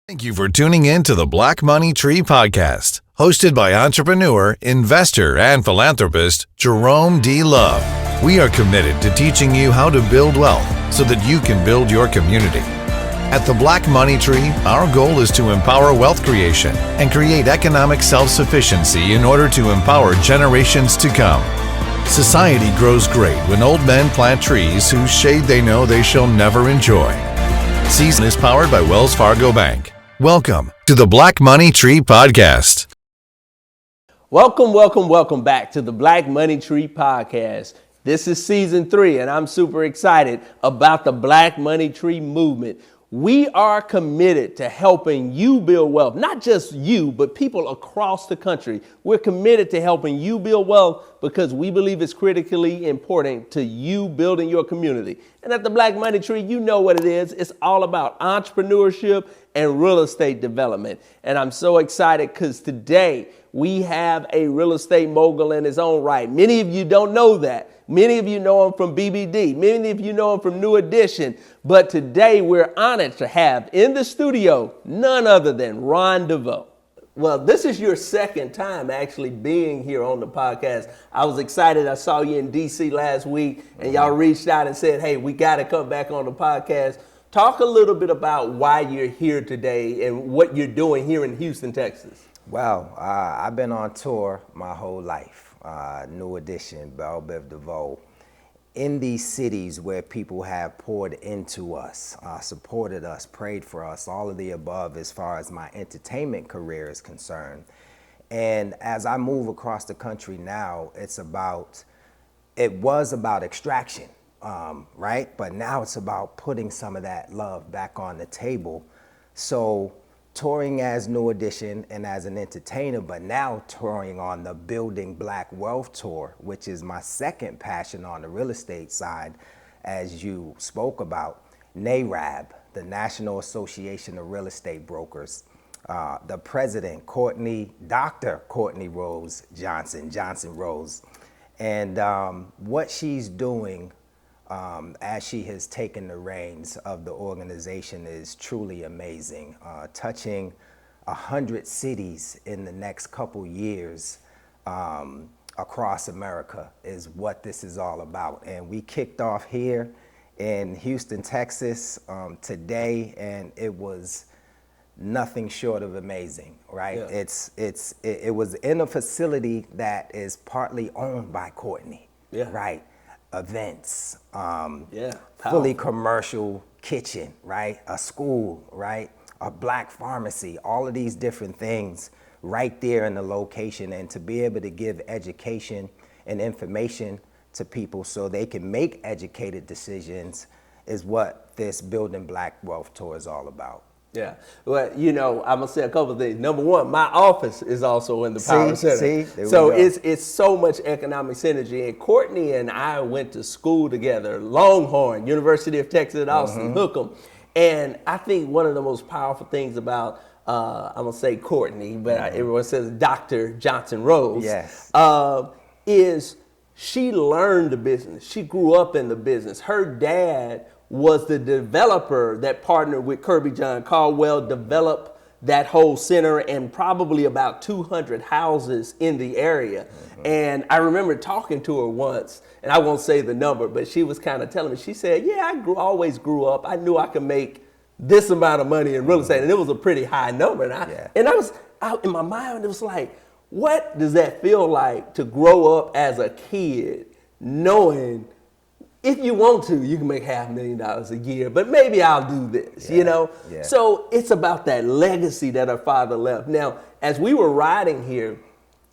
Thank you for tuning in to the Black Money Tree Podcast, hosted by entrepreneur, investor, and philanthropist Jerome D. Love. We are committed to teaching you how to build wealth so that you can build your community. At the Black Money Tree, our goal is to empower wealth creation and create economic self-sufficiency in order to empower generations to come. Society grows great when old men plant trees whose shade they know they shall never enjoy. Season is powered by Wells Fargo Bank. Welcome to the Black Money Tree Podcast. Welcome back to the Black Money Tree Podcast. This is season 3, and I'm super excited about the Black Money Tree movement. We are committed to helping you build wealth, not just you, but people across the country. We're committed to helping you build wealth because we believe it's critically important to you building your community. And at the Black Money Tree, you know what it is. It's all about entrepreneurship and real estate development. And I'm so excited because today we have a real estate mogul in his own right. Many of you don't know that. Many of you know him from BBD. Many of you know him from New Edition. But today we're honored to have in the studio none other than Ron DeVoe. Well, this is your second time actually being here on the podcast. I was excited. I saw you in DC last week and y'all reached out and said, hey, we got to come back on the podcast. Talk a little bit about why you're here today and what you're doing here in Houston, Texas. Well, I've been on tour my whole life. New Edition, Biv DeVoe, in these cities where people have poured into us, supported us, prayed for us, all of the above as far as my entertainment career is concerned. And as I move across the country now, it was about extraction, right? But now it's about putting some of that love back on the table. So touring as New Edition and as an entertainer, but now touring on the Building Black Wealth Tour, which is my second passion on the real estate side, as you spoke about. NAREB, the National Association of Real Estate Brokers, the president, Dr. Courtney Johnson Rose. And what she's doing as she has taken the reins of the organization is truly amazing. Touching 100 cities in the next couple years across America is what this is all about. And we kicked off here in Houston, Texas today, and it was nothing short of amazing, right? Yeah. It was in a facility that is partly owned by Courtney, right? Events, fully commercial kitchen, right? A school, right? A black pharmacy, all of these different things right there in the location, and to be able to give education and information to people so they can make educated decisions is what this Building Black Wealth Tour is all about. Yeah. Well, I'm going to say a couple of things. Number one, my office is also in the Power Center. So it's so much economic synergy. And Courtney and I went to school together, Longhorn, University of Texas at Austin, Hook'em. And I think one of the most powerful things about, I'm going to say Courtney, but everyone says Dr. Johnson Rose, is she learned the business. She grew up in the business. Her dad was the developer that partnered with Kirby John Caldwell, developed that whole center and probably about 200 houses in the area. And I remember talking to her once, and I won't say the number, but she was kind of telling me, she said, I always grew up. I knew I could make this amount of money in real estate, and it was a pretty high number. And I was out in my mind, it was like, what does that feel like to grow up as a kid knowing if you want to, you can make $500,000 a year, but maybe I'll do this, So it's about that legacy that her father left. Now, as we were riding here,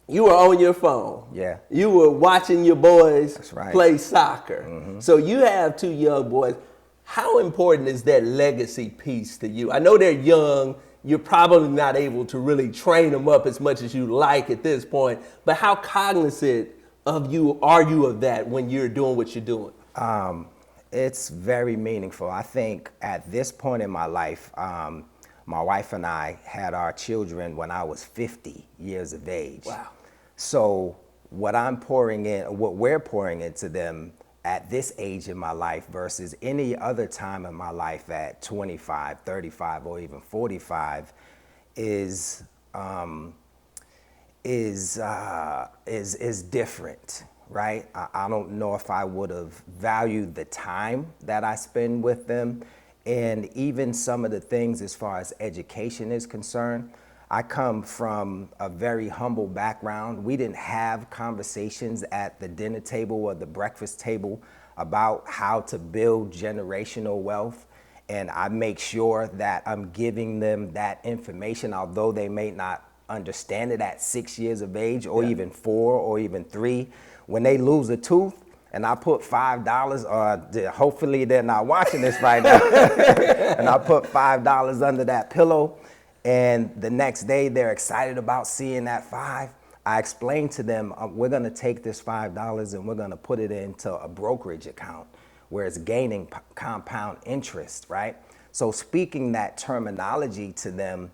you were on your phone. Yeah. You were watching your boys play soccer. So you have 2 young boys. How important is that legacy piece to you? I know they're young. You're probably not able to really train them up as much as you like at this point, but how cognizant are you of that when you're doing what you're doing? It's very meaningful. I think at this point in my life, my wife and I had our children when I was 50 years of age. Wow. So what we're pouring into them at this age in my life versus any other time in my life at 25, 35, or even 45 is different, right? I don't know if I would have valued the time that I spend with them, and even some of the things as far as education is concerned. I come from a very humble background. We didn't have conversations at the dinner table or the breakfast table about how to build generational wealth. And I make sure that I'm giving them that information, although they may not understand it at 6 years of age or even 4 or even 3. When they lose a tooth and I put $5, hopefully they're not watching this right now, and I put $5 under that pillow, and the next day they're excited about seeing that 5. I explained to them, we're gonna take this $5 and we're gonna put it into a brokerage account where it's gaining compound interest, right? So speaking that terminology to them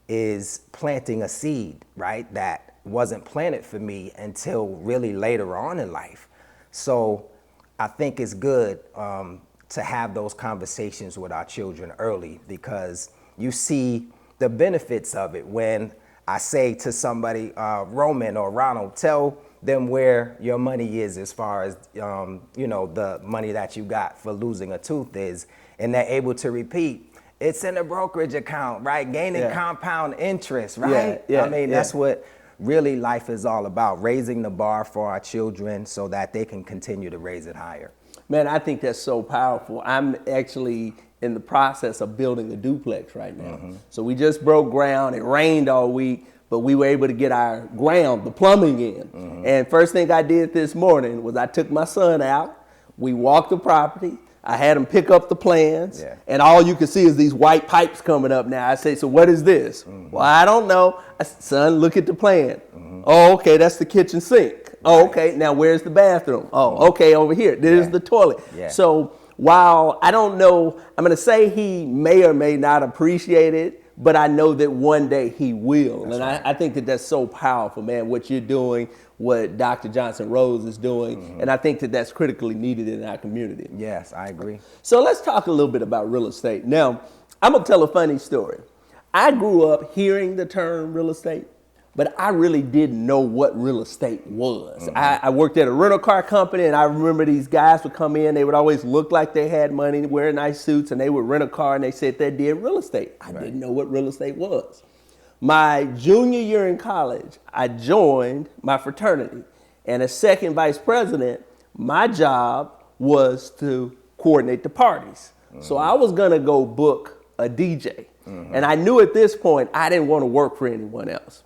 is planting a seed, right? That wasn't planted for me until really later on in life. So I think it's good to have those conversations with our children early, because you see the benefits of it. When I say to somebody, Roman or Ronald, tell them where your money is as far as, the money that you got for losing a tooth is, and they're able to repeat, it's in a brokerage account, right? Gaining compound interest, right? That's what really life is all about, raising the bar for our children so that they can continue to raise it higher. Man, I think that's so powerful. I'm actually in the process of building a duplex right now. So we just broke ground. It rained all week, but we were able to get our ground, the plumbing in. And first thing I did this morning was I took my son out. We walked the property. I had him pick up the plans, and all you can see is these white pipes coming up now. I say, so what is this? Well, I don't know. I said, son, look at the plan. Oh, okay, that's the kitchen sink. Oh, okay, now where's the bathroom? Oh, okay, over here. There's the toilet. So while I don't know, I'm going to say he may or may not appreciate it, but I know that one day he will. That's right. I think that that's so powerful, man, what you're doing, what Dr. Johnson Rose is doing. And I think that that's critically needed in our community. Yes, I agree. So let's talk a little bit about real estate. Now, I'm going to tell a funny story. I grew up hearing the term real estate, but I really didn't know what real estate was. I worked at a rental car company, and I remember these guys would come in. They would always look like they had money, wear nice suits, and they would rent a car, and they said they did real estate. I didn't know what real estate was. My junior year in college, I joined my fraternity, and as second vice president, my job was to coordinate the parties. So I was gonna go book a DJ, and I knew at this point I didn't want to work for anyone else.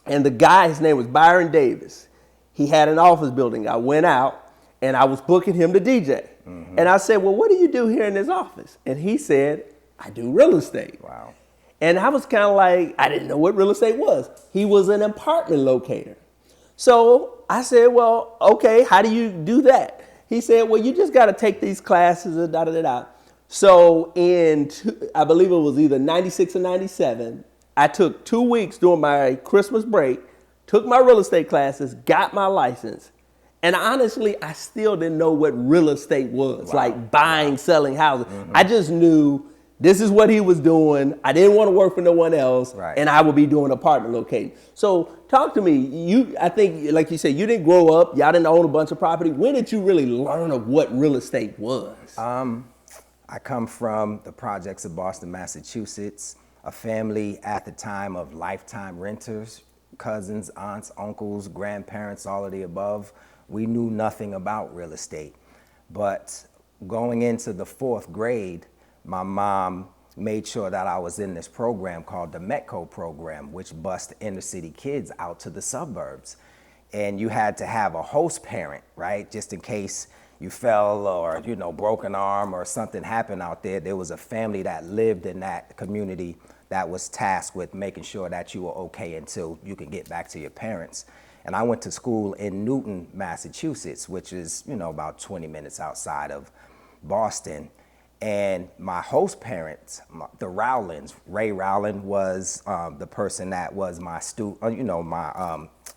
And the guy, his name was Byron Davis. He had an office building. I went out and I was booking him to DJ. And I said, well, what do you do here in this office? And he said, I do real estate. Wow. And I was kind of like, I didn't know what real estate was. He was an apartment locator. So I said, well, okay, how do you do that? He said, well, you just got to take these classes and da-da-da-da. So I believe it was either 96 or 97, I took 2 weeks during my Christmas break, took my real estate classes, got my license. And honestly, I still didn't know what real estate was, like buying, selling houses. I just knew this is what he was doing. I didn't want to work for no one else, and I would be doing apartment locating. So talk to me. I think, like you said, you didn't grow up. Y'all didn't own a bunch of property. When did you really learn of what real estate was? I come from the projects of Boston, Massachusetts. A family at the time of lifetime renters, cousins, aunts, uncles, grandparents, all of the above. We knew nothing about real estate. But going into the 4th grade, my mom made sure that I was in this program called the METCO program, which bused inner city kids out to the suburbs. And you had to have a host parent, right? Just in case you fell or, broke an arm or something happened out there. There was a family that lived in that community that was tasked with making sure that you were okay until you could get back to your parents. And I went to school in Newton, Massachusetts, which is, about 20 minutes outside of Boston. And my host parents, the Rowlands, Ray Rowland was the person that was my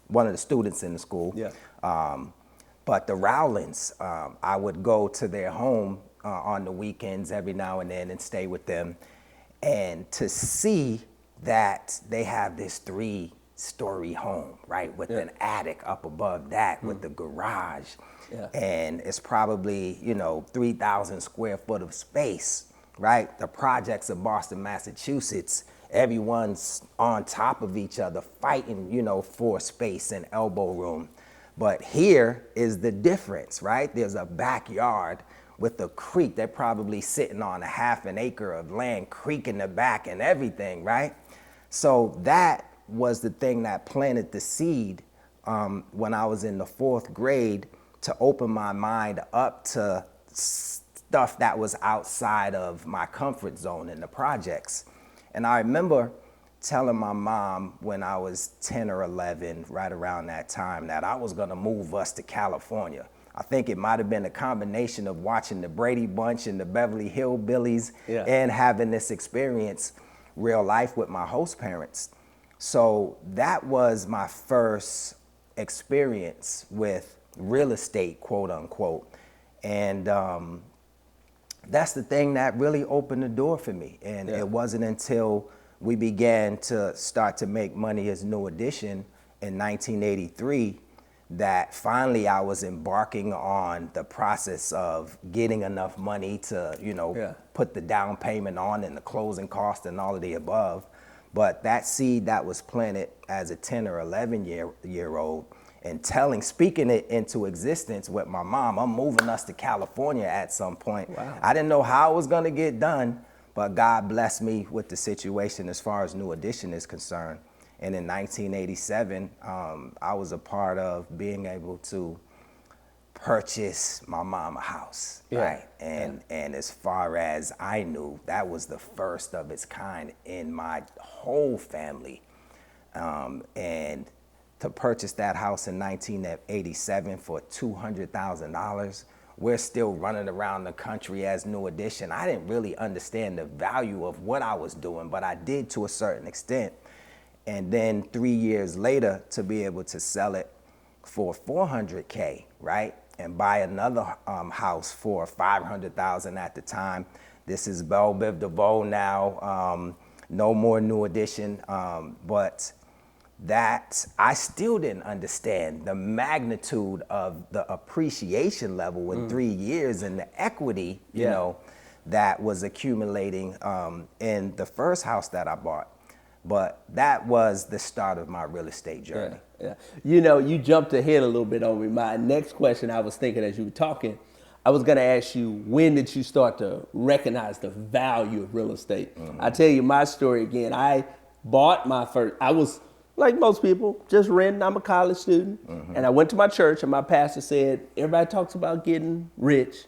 one of the students in the school. But the Rowlands, I would go to their home on the weekends every now and then and stay with them. And to see that they have this 3-story home, right, with an attic up above that, with the garage. Yeah. And it's probably, 3,000 square foot of space, right? The projects of Boston, Massachusetts, everyone's on top of each other, fighting, for space and elbow room. But here is the difference, right? There's a backyard with a creek. They're probably sitting on a half an acre of land, creek in the back and everything, right? So that was the thing that planted the seed when I was in the 4th grade to open my mind up to stuff that was outside of my comfort zone in the projects. And I remember telling my mom when I was 10 or 11, right around that time, that I was gonna move us to California. I think it might have been a combination of watching the Brady Bunch and the Beverly Hillbillies and having this experience real life with my host parents. So that was my first experience with real estate, quote unquote. And that's the thing that really opened the door for me. And it wasn't until we began to start to make money as New Edition in 1983 that finally I was embarking on the process of getting enough money to, put the down payment on and the closing cost and all of the above. But that seed that was planted as a 10 or 11 year old and speaking it into existence with my mom, I'm moving us to California at some point. Wow. I didn't know how it was gonna get done, but God blessed me with the situation as far as New Edition is concerned. And in 1987, I was a part of being able to purchase my mom a house, right? And as far as I knew, that was the first of its kind in my whole family. And to purchase that house in 1987 for $200,000, we're still running around the country as New Edition. I didn't really understand the value of what I was doing, but I did to a certain extent. And then 3 years later, to be able to sell it for $400K, right? And buy another house for $500,000 at the time. This is Biv DeVoe now, no more New Edition, but that I still didn't understand the magnitude of the appreciation level in 3 years and the equity, you know, that was accumulating in the first house that I bought. But that was the start of my real estate journey. Yeah. You know, you jumped ahead a little bit on me. My next question I was thinking as you were talking, I was gonna ask you, when did you start to recognize the value of real estate? I tell you my story again. I bought my first, I was like most people, just renting. I'm a college student. And I went to my church and my pastor said, everybody talks about getting rich,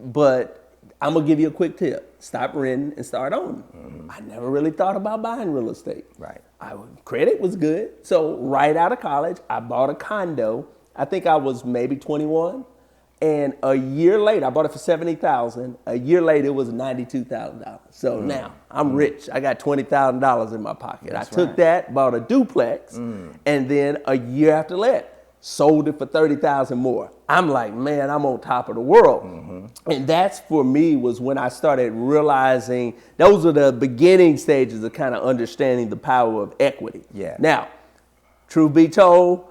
but I'm gonna give you a quick tip. Stop renting and start owning. I never really thought about buying real estate. Right. Credit was good. So right out of college, I bought a condo. I think I was maybe 21. And a year later, I bought it for $70,000. A year later, it was $92,000. So now I'm rich. I got $20,000 in my pocket. That's I took that, bought a duplex, and then a year after that, sold it for $30,000 more. I'm like, man, I'm on top of the world. And that's for me was when I started realizing those are the beginning stages of kind of understanding the power of equity. Now, truth be told,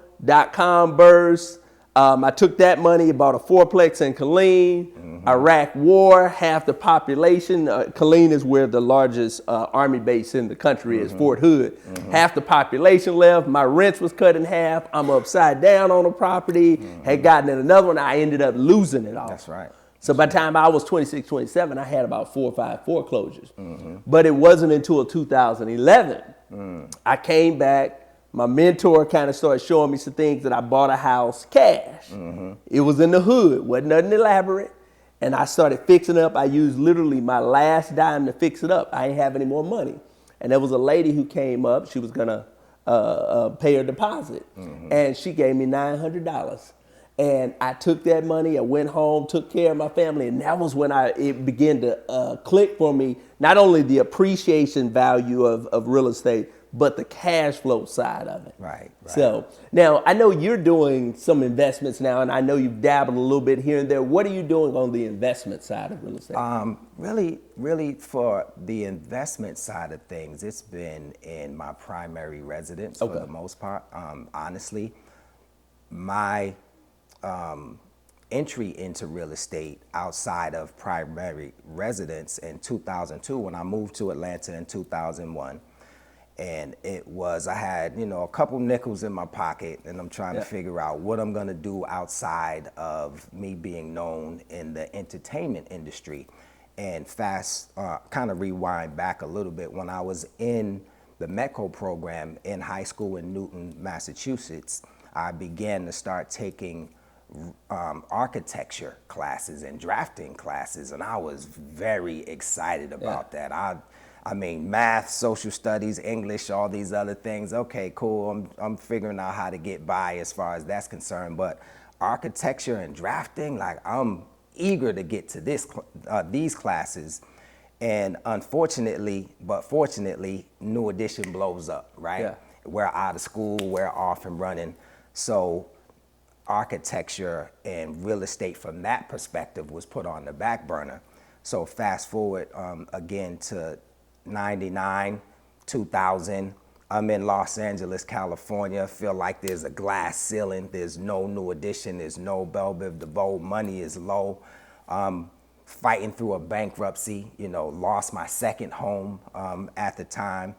.com burst. I took that money, bought a fourplex in Killeen. Iraq war, half the population. Killeen is where the largest army base in the country is, Fort Hood. Half the population left. My rents was cut in half. I'm upside down on the property. Had gotten in another one. I ended up losing it all. That's right. So by the time I was 26, 27, I had about 4 or 5 foreclosures. But it wasn't until 2011 I came back. My mentor kind of started showing me some things that I bought a house cash. It was in the hood, wasn't nothing elaborate. And I started fixing up. I used literally my last dime to fix it up. I didn't have any more money. And there was a lady who came up. She was gonna pay her deposit. And she gave me $900. And I took that money, I went home, took care of my family. And that was when it began to click for me, not only the appreciation value of real estate, but the cash flow side of it. Right. So now I know you're doing some investments now, and I know you've dabbled a little bit here and there. What are you doing on the investment side of real estate? Really for the investment side of things, it's been in my primary residence for the most part. Honestly, my entry into real estate outside of primary residence in 2002, when I moved to Atlanta in 2001. And I had, a couple nickels in my pocket, and I'm trying to figure out what I'm gonna do outside of me being known in the entertainment industry. And kind of rewind back a little bit, when I was in the METCO program in high school in Newton, Massachusetts, I began to start taking architecture classes and drafting classes, and I was very excited about that. I mean, math, social studies, English, all these other things. Okay, cool. I'm figuring out how to get by as far as that's concerned. But architecture and drafting, like, I'm eager to get to these classes. And unfortunately, but fortunately, New Edition blows up, right? Yeah. We're out of school, we're off and running. So architecture and real estate from that perspective was put on the back burner. So fast forward again to 99, 2000, I'm in Los Angeles, California. Feel like there's a glass ceiling. There's no New Edition. There's no Biv DeVoe. Money is low. Fighting through a bankruptcy, lost my second home at the time.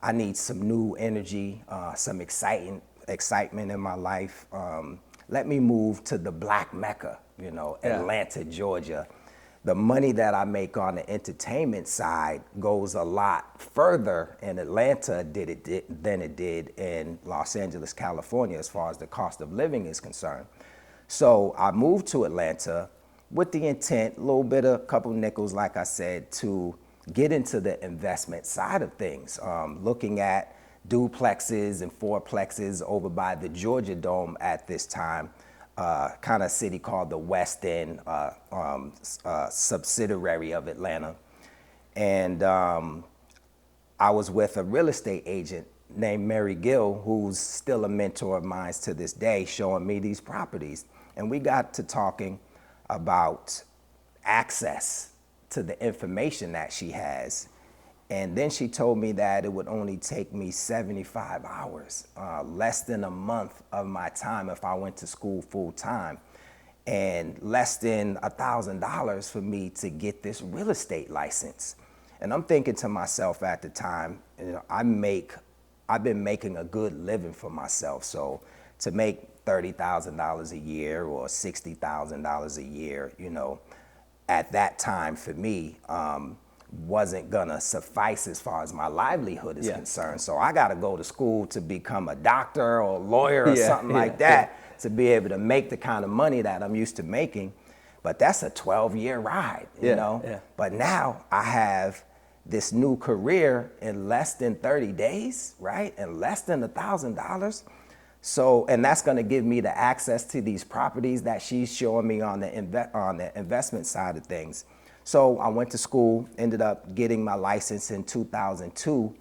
I need some new energy, some excitement in my life. Let me move to the Black Mecca, Atlanta, Georgia. The money that I make on the entertainment side goes a lot further in Atlanta than it did in Los Angeles, California, as far as the cost of living is concerned. So I moved to Atlanta with the intent, a couple nickels, like I said, to get into the investment side of things, looking at duplexes and fourplexes over by the Georgia Dome at this time. Kind of city called the West End, subsidiary of Atlanta. And I was with a real estate agent named Mary Gill, who's still a mentor of mine to this day, showing me these properties. And we got to talking about access to the information that she has. And then she told me that it would only take me 75 hours, less than a month of my time if I went to school full time, and less than $1,000 for me to get this real estate license. And I'm thinking to myself at the time, I've been making a good living for myself. So to make $30,000 a year or $60,000 a year, at that time for me, wasn't gonna suffice as far as my livelihood is concerned. So I gotta go to school to become a doctor or a lawyer or something like that to be able to make the kind of money that I'm used to making. But that's a 12-year ride, you know? Yeah. But now I have this new career in less than 30 days, right? And less than $1,000. So, and that's gonna give me the access to these properties that she's showing me on the investment side of things. So I went to school, ended up getting my license in 2002.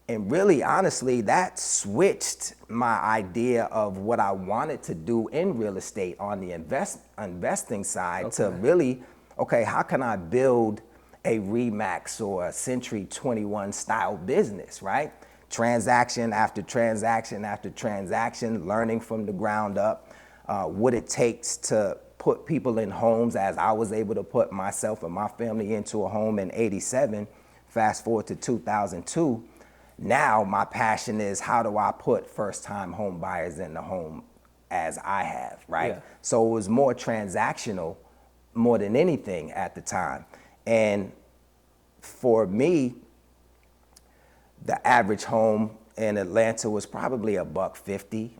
And really, honestly, that switched my idea of what I wanted to do in real estate on the investing side to really, how can I build a RE/MAX or a Century 21 style business, right? Transaction after transaction after transaction, learning from the ground up, what it takes to put people in homes, as I was able to put myself and my family into a home in '87. Fast forward to 2002. Now my passion is, how do I put first-time home buyers in the home as I have, right? Yeah. So it was more transactional more than anything at the time. And for me, the average home in Atlanta was probably $150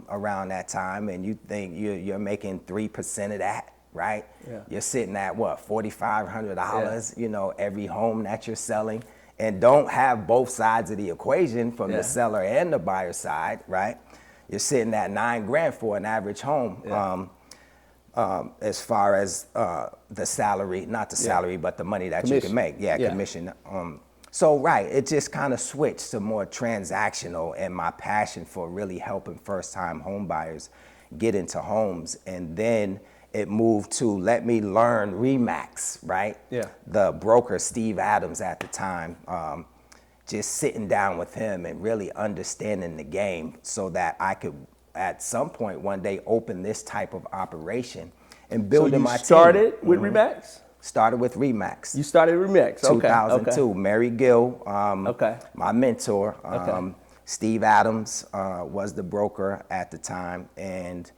around that time, and you think you're making 3% of that, right? Yeah. You're sitting at what, $4,500, every home that you're selling, and don't have both sides of the equation from the seller and the buyer side, right? You're sitting at $9,000 for an average home. Yeah. As far as the salary, not the salary, but the money that you can make, commission. So, right, it just kind of switched to more transactional, and my passion for really helping first-time home buyers get into homes. And then it moved to let me learn RE/MAX, right? Yeah. The broker, Steve Adams at the time, just sitting down with him and really understanding the game so that I could, at some point one day, open this type of operation and building my team. So you started with RE/MAX? Started with RE/MAX. You started RE/MAX, okay. 2002. Okay. Mary Gill, Okay. my mentor. Okay. Steve Adams was the broker at the time, and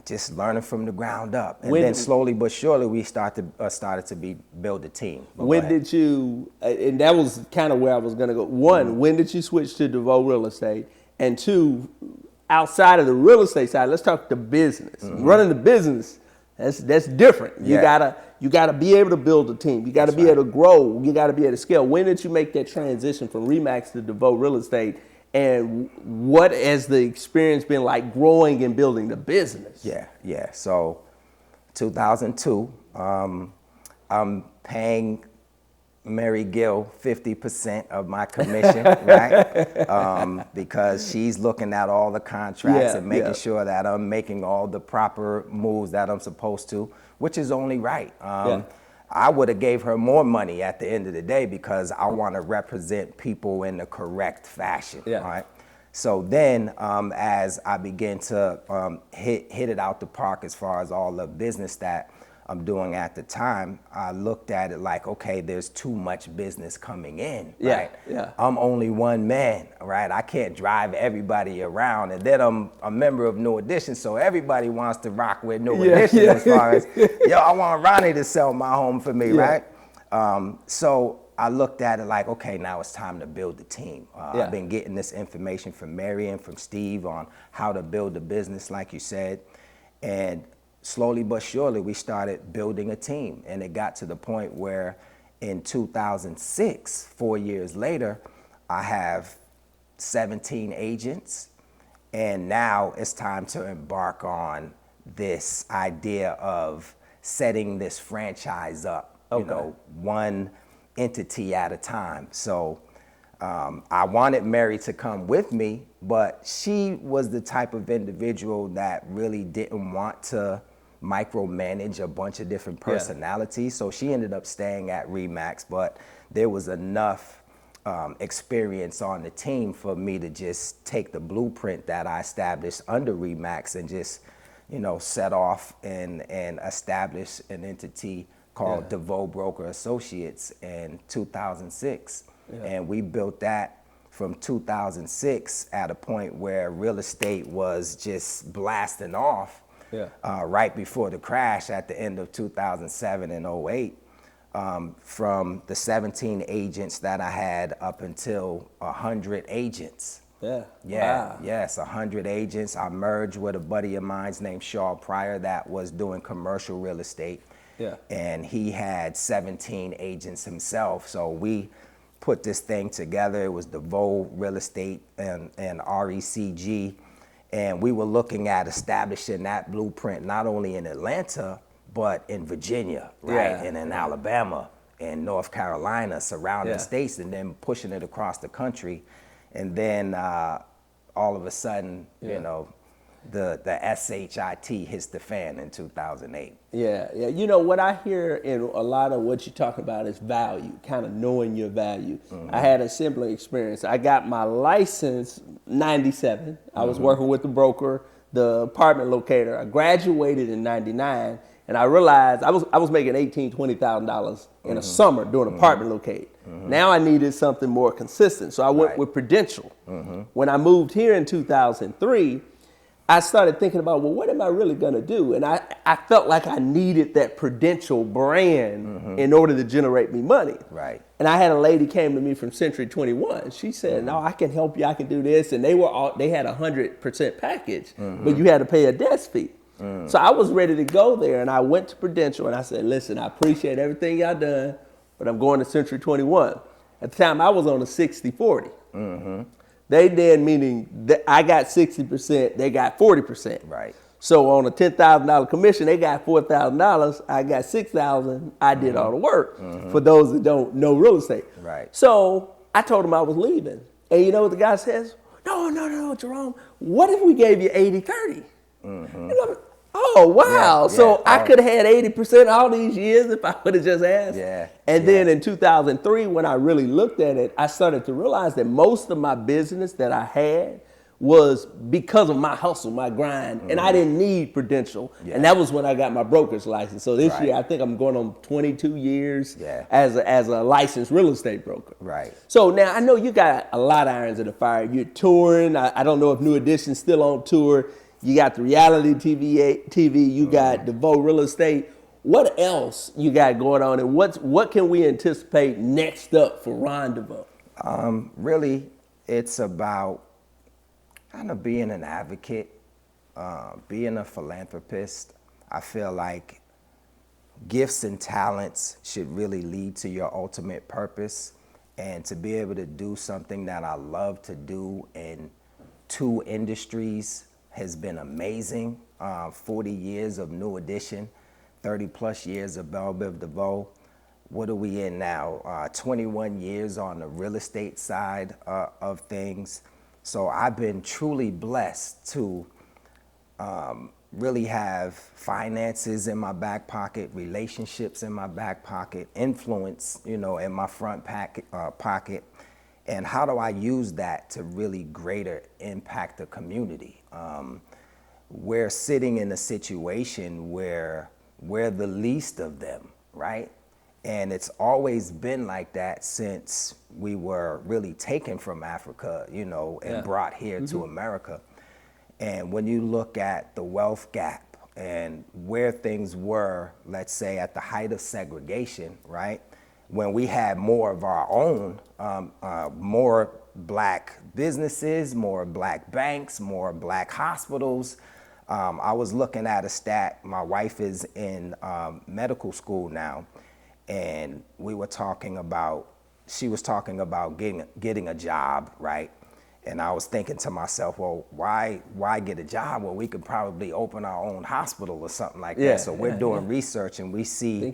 just learning from the ground up. And then slowly but surely we started to build a team. When did you, and that was kind of where I was going to go. One, when did you switch to DeVoe Real Estate? And two, outside of the real estate side, let's talk the business. Running the business, that's different. You gotta be able to build a team. You gotta be able to grow. You gotta be able to scale. When did you make that transition from RE/MAX to DeVoe Real Estate? And what has the experience been like growing and building the business? Yeah. So 2002, I'm paying Mary Gill 50% of my commission, right? Because she's looking at all the contracts and making sure that I'm making all the proper moves that I'm supposed to, which is only right. I would have gave her more money at the end of the day because I want to represent people in the correct fashion, right? So then as I began to hit it out the park as far as all the business that I'm doing at the time, I looked at it like, okay, there's too much business coming in, right? I'm only one man, right? I can't drive everybody around. And then I'm a member of New Edition, so everybody wants to rock with New Edition as far as, I want Ronnie to sell my home for me, right? So I looked at it like, okay, now it's time to build the team. I've been getting this information from Mary and from Steve on how to build a business, like you said. And slowly but surely, we started building a team. And it got to the point where in 2006, 4 years later, I have 17 agents. And now it's time to embark on this idea of setting this franchise up, one entity at a time. So I wanted Mary to come with me, but she was the type of individual that really didn't want to micromanage a bunch of different personalities. So she ended up staying at RE/MAX, but there was enough experience on the team for me to just take the blueprint that I established under RE/MAX and just, set off and establish an entity called DeVoe Broker Associates in 2006. And we built that from 2006 at a point where real estate was just blasting off right before the crash at the end of 2007 and 08. From the 17 agents that I had up until 100 agents. Yes, 100 agents. I merged with a buddy of mine named Shaw Pryor that was doing commercial real estate. And he had 17 agents himself. So we put this thing together. It was DeVoe Real Estate and RECG. And we were looking at establishing that blueprint not only in Atlanta, but in Virginia, right? And in Alabama and North Carolina, surrounding states, and then pushing it across the country. And then all of a sudden, the SHIT hits the fan in 2008. What I hear in a lot of what you're talking about is value, kind of knowing your value. I had a similar experience. I got my license 97. I was working with the broker, the apartment locator. I graduated in 99, and I realized I was making $18,000, $20,000 in a summer doing apartment locate. Now I needed something more consistent, so I went with Prudential. When I moved here in 2003, I started thinking about, well, what am I really gonna do? And I felt like I needed that Prudential brand in order to generate me money. And I had a lady came to me from Century 21. She said, no, I can help you, I can do this. And they had a 100% package, but you had to pay a desk fee. So I was ready to go there, and I went to Prudential and I said, listen, I appreciate everything y'all done, but I'm going to Century 21. At the time I was on a 60-40. They did, meaning that I got 60%, they got 40%. So on a $10,000 commission, they got $4,000. I got $6,000. I did all the work. For those that don't know real estate. Right. So I told him I was leaving. And you know what the guy says? No, Jerome. What if we gave you 80-30? Oh, wow. Yeah, so yeah. I could have had 80% all these years if I would have just asked. Yeah. And then in 2003, when I really looked at it, I started to realize that most of my business that I had was because of my hustle, my grind, and I didn't need Prudential. Yeah. And that was when I got my broker's license. So this year, I think I'm going on 22 years as a licensed real estate broker. Right. So now I know you got a lot of irons in the fire. You're touring. I don't know if New Edition's still on tour. You got the reality TV. You got DeVoe Real Estate. What else you got going on, and what can we anticipate next up for Ron DeVoe? Really, it's about kind of being an advocate, being a philanthropist. I feel like gifts and talents should really lead to your ultimate purpose, and to be able to do something that I love to do in 2 industries has been amazing. 40 years of New Edition, 30 plus years of Biv DeVoe. What are we in now? 21 years on the real estate side of things. So I've been truly blessed to really have finances in my back pocket, relationships in my back pocket, influence, in my front pocket. And how do I use that to really greater impact the community? We're sitting in a situation where we're the least of them, right? And it's always been like that since we were really taken from Africa, and brought here to America. And when you look at the wealth gap and where things were, let's say at the height of segregation, right? When we had more of our own, more black businesses, more black banks, more black hospitals. I was looking at a stat. My wife is in medical school now, and she was talking about getting a job, right? And I was thinking to myself, well, why get a job? Well, we could probably open our own hospital or something like that. So we're doing research, and we see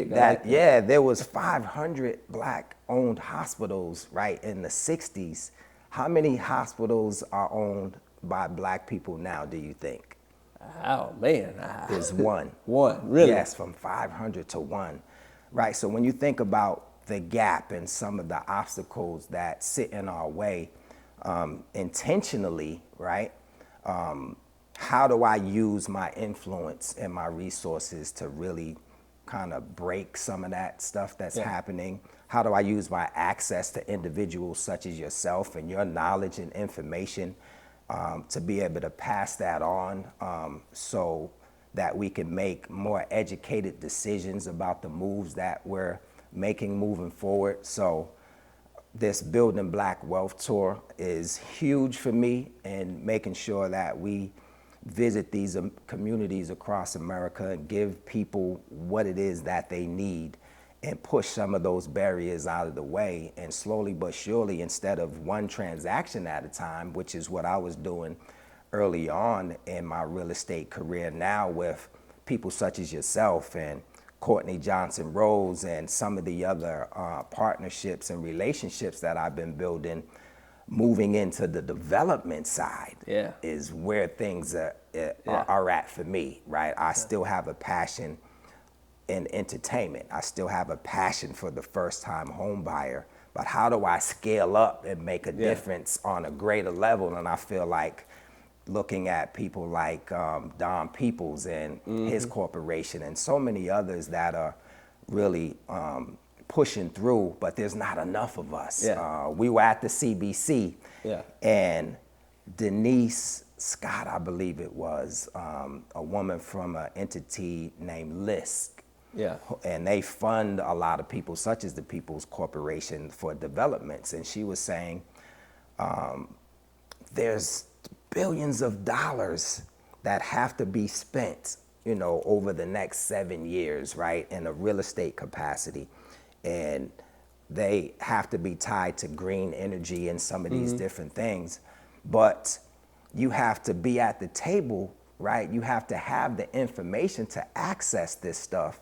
that, there was 500 black-owned hospitals, right, in the 60s. How many hospitals are owned by black people now, do you think? Oh, man. There's one. One, really? Yes, from 500 to 1. Right, so when you think about the gap and some of the obstacles that sit in our way, intentionally, right? How do I use my influence and my resources to really kind of break some of that stuff that's happening? How do I use my access to individuals such as yourself and your knowledge and information to be able to pass that on so that we can make more educated decisions about the moves that we're making moving forward? So this Building Black Wealth Tour is huge for me, and making sure that we visit these communities across America and give people what it is that they need and push some of those barriers out of the way. And slowly but surely, instead of one transaction at a time, which is what I was doing early on in my real estate career, now with people such as yourself and Courtney Johnson Rose and some of the other partnerships and relationships that I've been building, moving into the development side is where things are at for me, right? I still have a passion in entertainment. I still have a passion for the first-time home buyer, but how do I scale up and make a difference on a greater level? And I feel like looking at people like Don Peoples and his corporation and so many others that are really pushing through, but there's not enough of us. We were at the CBC and Denise Scott, I believe it was, a woman from an entity named LISC. And they fund a lot of people, such as the People's Corporation, for developments. And she was saying there's billions of dollars that have to be spent, over the next 7 years, right, in a real estate capacity. And they have to be tied to green energy and some of these different things. But you have to be at the table right? You have to have the information to access this stuff.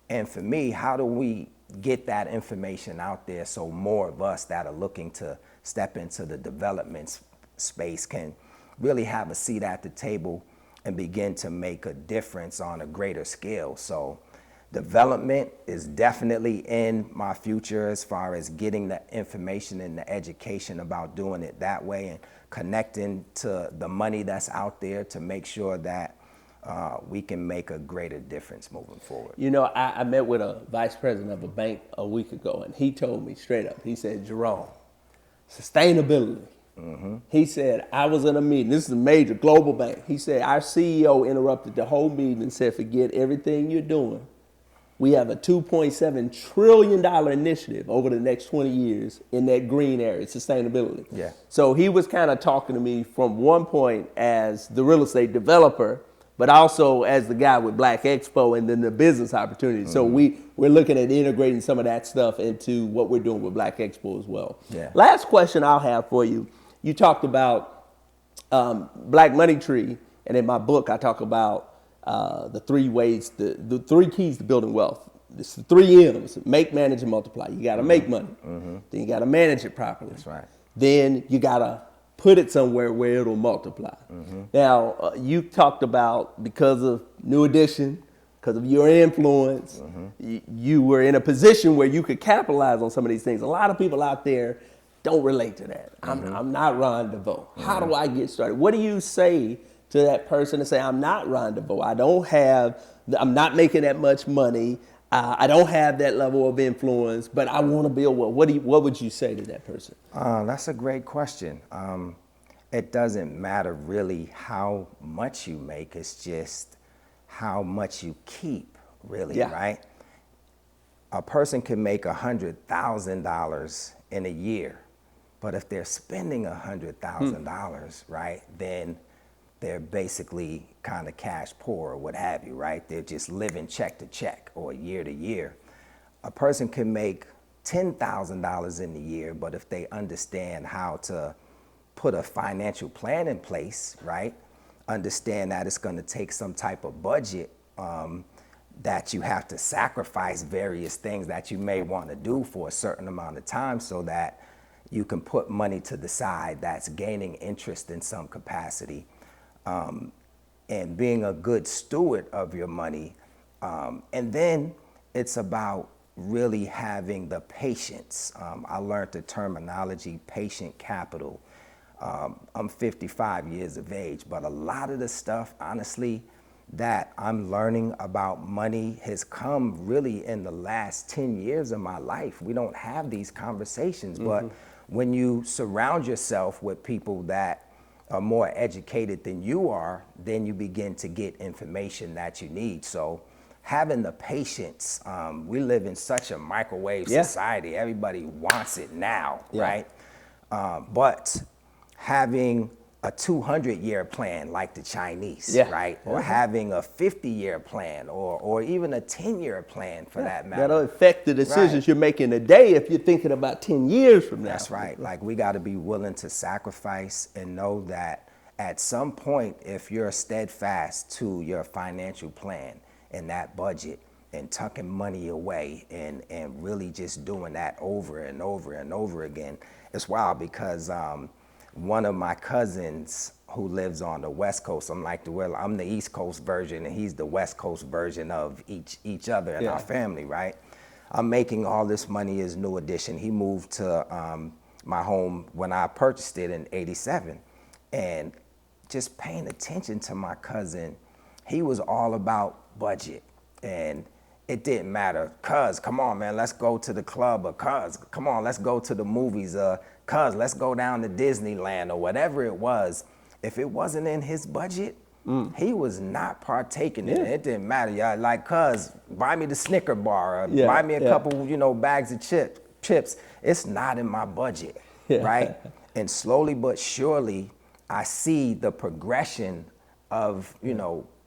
And for me, how do we get that information out there so more of us that are looking to step into the development space can really have a seat at the table and begin to make a difference on a greater scale? So development is definitely in my future as far as getting the information and the education about doing it that way and connecting to the money that's out there to make sure that we can make a greater difference moving forward. You know, I met with a vice president of a bank a week ago, and he told me straight up, he said, Jerome, sustainability. Mm-hmm. He said, I was in a meeting, this is a major global bank. He said, our CEO interrupted the whole meeting and said, forget everything you're doing. We have a $2.7 trillion initiative over the next 20 years in that green area, sustainability. Yeah. So he was kind of talking to me from one point as the real estate developer, but also as the guy with Black Expo and then the business opportunity. Mm-hmm. So we're looking at integrating some of that stuff into what we're doing with Black Expo as well. Yeah. Last question I'll have for you. You talked about Black Money Tree, and in my book I talk about the three ways, the three keys to building wealth. It's the 3 M's: make, manage, and multiply. You got to make money. Mm-hmm. Then you got to manage it properly. That's right. Then you got to put it somewhere where it'll multiply. Mm-hmm. Now, you talked about because of New Edition, because of your influence, mm-hmm. you were in a position where you could capitalize on some of these things. A lot of people out there don't relate to that. Mm-hmm. I'm not Ron DeVoe. Mm-hmm. How do I get started? What do you say to that person to say, I'm not Ron DeVoe. I'm not making that much money. I don't have that level of influence, but I want to build well. What would you say to that person? That's a great question. It doesn't matter really how much you make. It's just how much you keep, really, yeah. Right? A person can make $100,000 in a year, but if they're spending $100,000, right, then they're basically kind of cash poor or what have you, right? They're just living check to check or year to year. A person can make $10,000 in a year, but if they understand how to put a financial plan in place, right? Understand that it's gonna take some type of budget, that you have to sacrifice various things that you may wanna do for a certain amount of time so that you can put money to the side that's gaining interest in some capacity. And being a good steward of your money. And then it's about really having the patience. I learned the terminology, patient capital. I'm 55 years of age, but a lot of the stuff, honestly, that I'm learning about money has come really in the last 10 years of my life. We don't have these conversations, mm-hmm. but when you surround yourself with people that are more educated than you are, then you begin to get information that you need. So having the patience, we live in such a microwave society. Everybody wants it now, right? But having a 200-year plan like the Chinese, right? Or having a 50-year plan or even a 10-year plan for that matter. That'll affect the decisions you're making today if you're thinking about 10 years from now. That's right. Like, we got to be willing to sacrifice and know that at some point, if you're steadfast to your financial plan and that budget and tucking money away and really just doing that over and over and over again, it's wild because one of my cousins who lives on the West Coast, I'm the East Coast version and he's the West Coast version of each other in our family, right? I'm making all this money as New Edition. He moved to my home when I purchased it in '87. And just paying attention to my cousin, he was all about budget. And it didn't matter, cuz, come on, man, let's go to the club, or cuz, come on, let's go to the movies, cuz, let's go down to Disneyland, or whatever it was. If it wasn't in his budget, he was not partaking in it. It didn't matter, y'all. Like, cuz, buy me the Snicker bar, or buy me a couple, bags of chips. It's not in my budget, right? And slowly but surely, I see the progression of,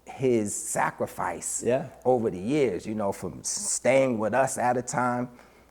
his sacrifice over the years, from staying with us at a time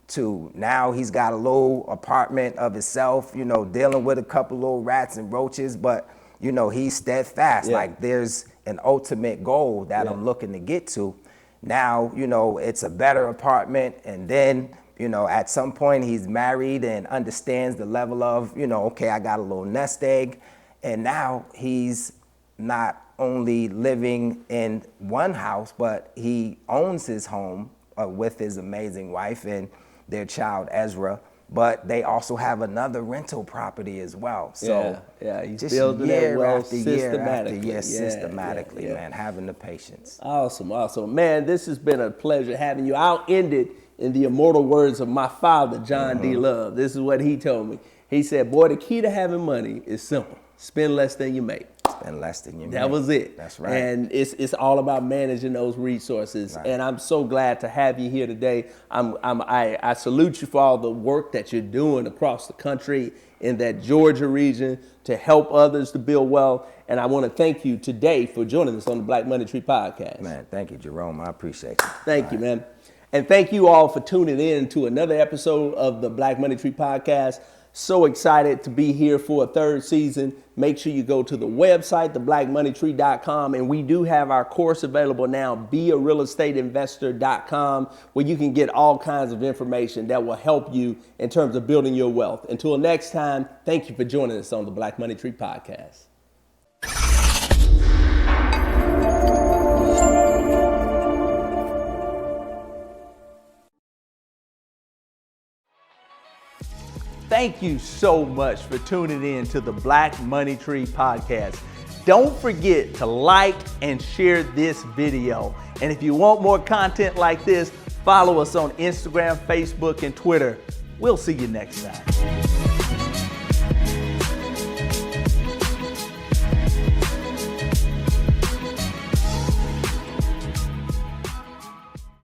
to now he's got a little apartment of himself, dealing with a couple little rats and roaches, but, he's steadfast. Like, there's an ultimate goal that I'm looking to get to. Now, you know, it's a better apartment, and then, you know, at some point he's married and understands the level of, you know, okay, I got a little nest egg, and now he's not only living in one house, but he owns his home with his amazing wife and their child Ezra, but they also have another rental property as well. So he's just building year that wealth after year after year, systematically, man, having the patience. Awesome. Man, this has been a pleasure having you. I'll end it in the immortal words of my father, John D. Love. This is what he told me. He said, boy, the key to having money is simple. Spend less than you make. Spend less than you make. That was it. That's right. And it's all about managing those resources. Right. And I'm so glad to have you here today. I salute you for all the work that you're doing across the country in that Georgia region to help others to build wealth. And I want to thank you today for joining us on the Black Money Tree podcast. Man, thank you, Jerome. I appreciate you. Thank you, man. And thank you all for tuning in to another episode of the Black Money Tree podcast. So excited to be here for a third season. Make sure you go to the website, theblackmoneytree.com, and we do have our course available now, bearealestateinvestor.com, where you can get all kinds of information that will help you in terms of building your wealth. Until next time, thank you for joining us on the Black Money Tree podcast. Thank you so much for tuning in to the Black Money Tree podcast. Don't forget to like and share this video. And if you want more content like this, follow us on Instagram, Facebook, and Twitter. We'll see you next time.